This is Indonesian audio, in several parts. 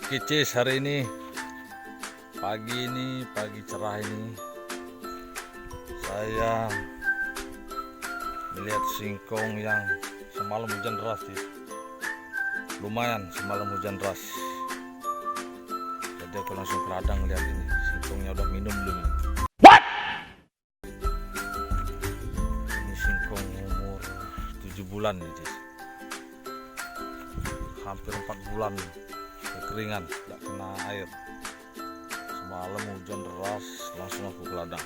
Oke Cies, hari ini pagi cerah ini saya melihat singkong yang semalam hujan deras Cies. Lumayan semalam hujan deras, jadi aku langsung ke ladang lihat ini singkongnya udah minum belum ini. Ini singkong umur 7 bulan nih Cies, hampir 4 bulan kekeringan, tidak kena air. Semalam hujan deras, langsung aku ke ladang.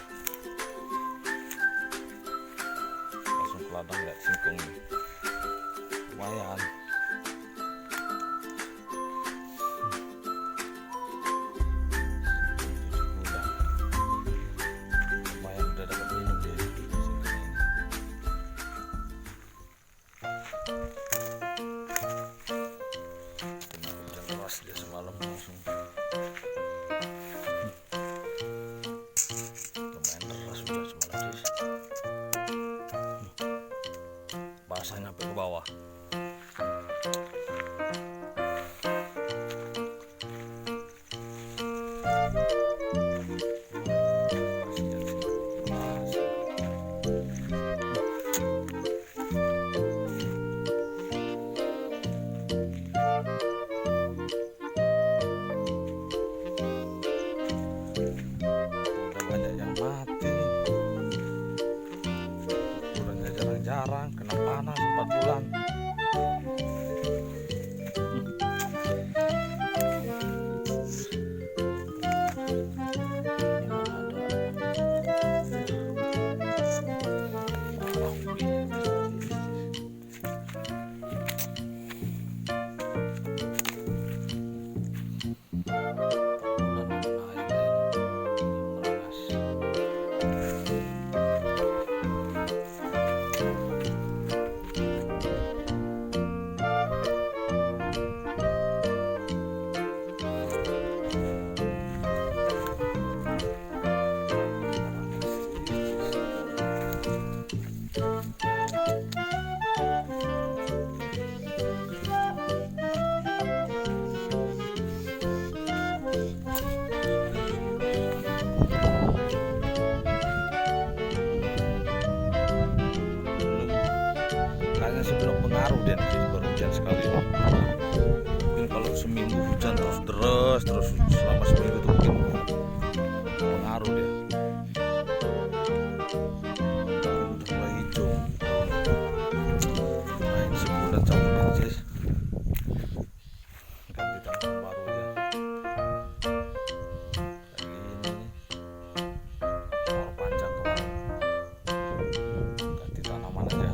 Lihat singkong ini lumayan. Lumayan udah dapat minum dia singkong ini. Kena hujan deras dia semalam langsung. Lumayan deras hujan semalam sih. Basahnya sampai ke bawah. Udah banyak yang mati. Ukurannya jarang-jarang, kena panas 4 bulan. Kayaknya sih belum pengaruh dia nih, jadi baru hujan sekali ini. Mungkin kalau seminggu hujan terus selama seminggu itu mungkin pengaruh dia. Udah mulai hijau. Nah ini sebulan cabut Cies, ganti tanaman baru ya. Kayak gini ekor panjang kemarin, ganti tanaman aja.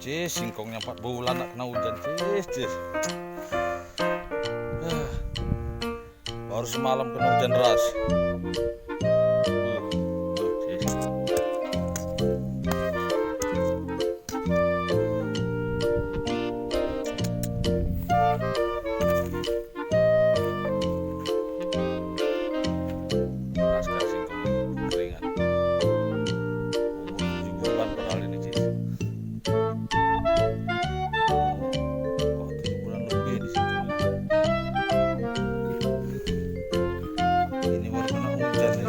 Cies, singkongnya 4 bulan tak kena hujan Cies. Baru semalam kena hujan deras. Cies. Nah, sekarang singkong keringan. Umur 7 bulan padahal ini Cies. Ini baru kena hujan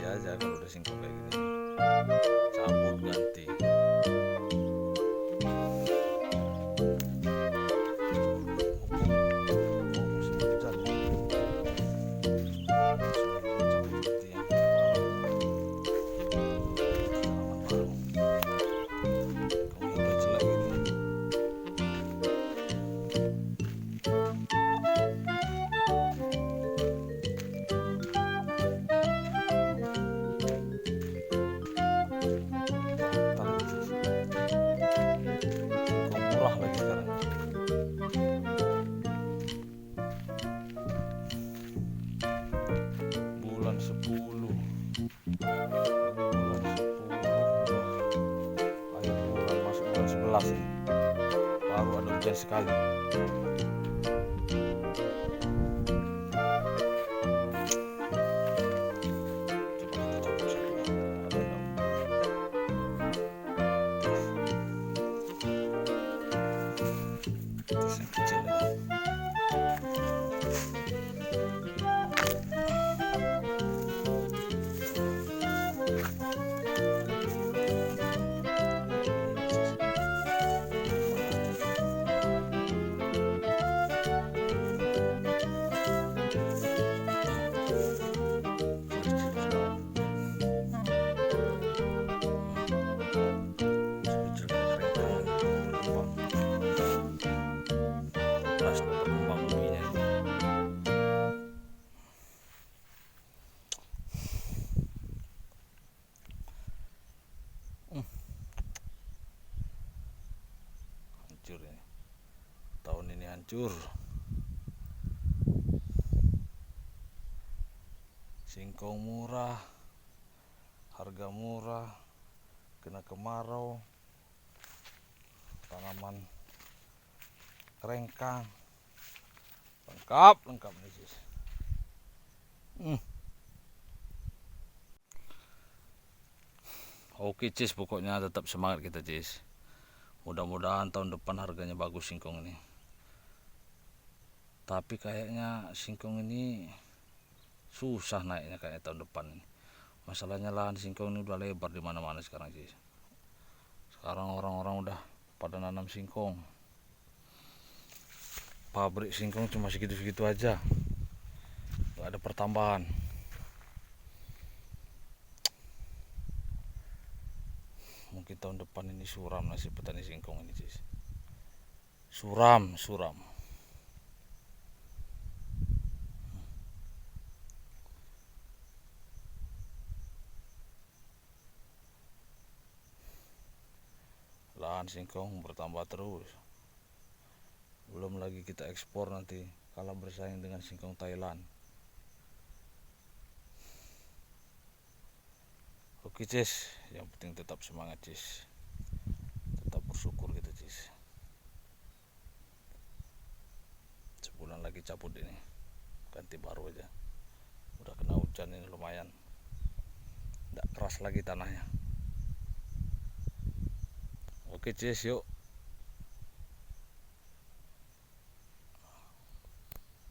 aja kalau udah singkong kayak gini, cabut ganti. Lagi sekarang bulan 10 akhir bulan masuk bulan 11 ini baru ada hujan sekali. Hancur ini. Tahun ini hancur. Singkong murah, harga murah, kena kemarau, tanaman kerengkang, lengkap nih Cies. Oke Cies, pokoknya tetap semangat kita Cies. Mudah-mudahan tahun depan harganya bagus singkong ini. Tapi kayaknya singkong ini susah naiknya kayak tahun depan ini. Masalahnya lahan singkong ini udah lebar di mana-mana sekarang sih. Sekarang orang-orang udah pada nanam singkong. Pabrik singkong cuma segitu-segitu aja, nggak ada pertambahan. Mungkin tahun depan ini suram nasib petani singkong ini sih. Suram. Lahan singkong bertambah terus. Belum lagi kita ekspor nanti kalah bersaing dengan singkong Thailand. Oke Cies, yang penting tetap semangat Cies. Tetap bersyukur gitu Cies. Sebulan lagi cabut ini, ganti baru aja. Udah kena hujan ini lumayan, nggak keras lagi tanahnya. Oke Cies, yuk